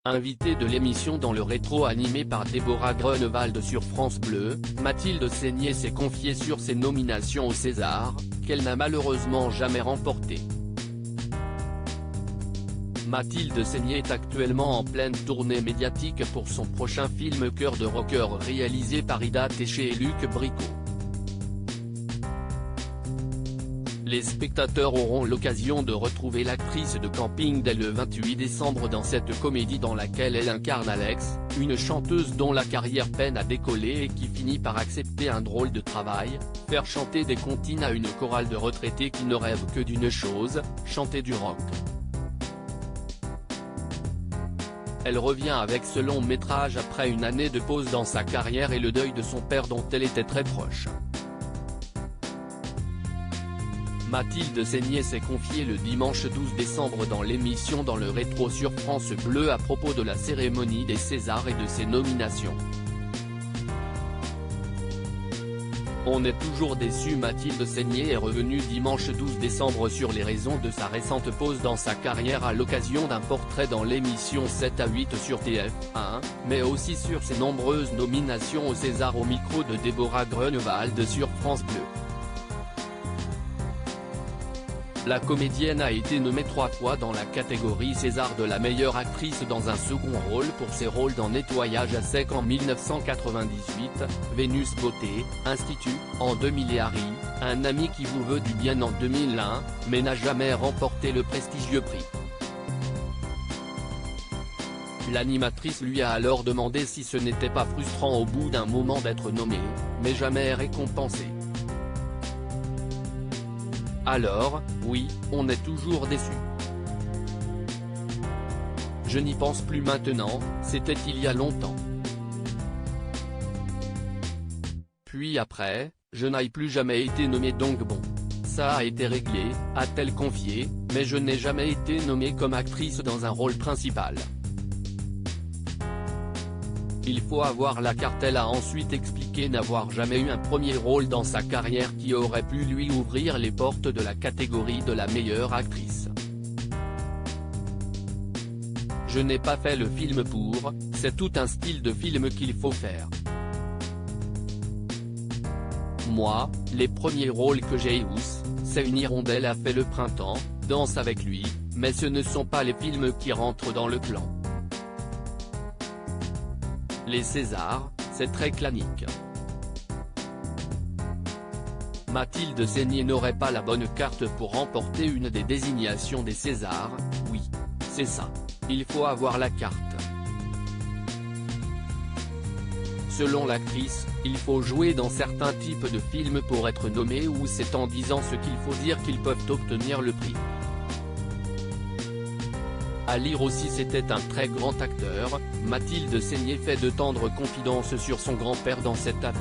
Invitée de l'émission dans le rétro animé par Déborah Grunewald sur France Bleu, Mathilde Seigner s'est confiée sur ses nominations au César, qu'elle n'a malheureusement jamais remportées. Mathilde Seigner est actuellement en pleine tournée médiatique pour son prochain film Cœur de rocker réalisé par Ida Téché et Luc Bricot. Les spectateurs auront l'occasion de retrouver l'actrice de camping dès le 28 décembre dans cette comédie dans laquelle elle incarne Alex, une chanteuse dont la carrière peine à décoller et qui finit par accepter un drôle de travail, faire chanter des comptines à une chorale de retraités qui ne rêvent que d'une chose, chanter du rock. Elle revient avec ce long métrage après une année de pause dans sa carrière et le deuil de son père dont elle était très proche. Mathilde Seigner s'est confiée le dimanche 12 décembre dans l'émission Dans le rétro sur France Bleu à propos de la cérémonie des Césars et de ses nominations. On est toujours déçu. Mathilde Seigner est revenue dimanche 12 décembre sur les raisons de sa récente pause dans sa carrière à l'occasion d'un portrait dans l'émission 7 à 8 sur TF1, mais aussi sur ses nombreuses nominations au César au micro de Déborah Grunewald sur France Bleu. La comédienne a été nommée 3 fois dans la catégorie César de la meilleure actrice dans un second rôle pour ses rôles dans Nettoyage à sec en 1998, Vénus Beauté, Institut, en 2000 et Harry, un ami qui vous veut du bien en 2001, mais n'a jamais remporté le prestigieux prix. L'animatrice lui a alors demandé si ce n'était pas frustrant au bout d'un moment d'être nommée, mais jamais récompensée. Alors, oui, on est toujours déçu. Je n'y pense plus maintenant, c'était il y a longtemps. Puis après, je n'ai plus jamais été nommé donc bon. Ça a été réglé, a-t-elle confié, mais je n'ai jamais été nommée comme actrice dans un rôle principal. Il faut avoir la carte. Elle a ensuite expliqué n'avoir jamais eu un premier rôle dans sa carrière qui aurait pu lui ouvrir les portes de la catégorie de la meilleure actrice. Je n'ai pas fait le film pour, c'est tout un style de film qu'il faut faire. Moi, les premiers rôles que j'ai eus, c'est Une hirondelle a fait le printemps, Danse avec lui, mais ce ne sont pas les films qui rentrent dans le clan. Les Césars, c'est très clanique. Mathilde Seigner n'aurait pas la bonne carte pour remporter une des désignations des Césars, oui, c'est ça, il faut avoir la carte. Selon l'actrice, il faut jouer dans certains types de films pour être nommé ou c'est en disant ce qu'il faut dire qu'ils peuvent obtenir le prix. À lire aussi c'était un très grand acteur, Mathilde Seigner fait de tendres confidences sur son grand-père dans cet aveu.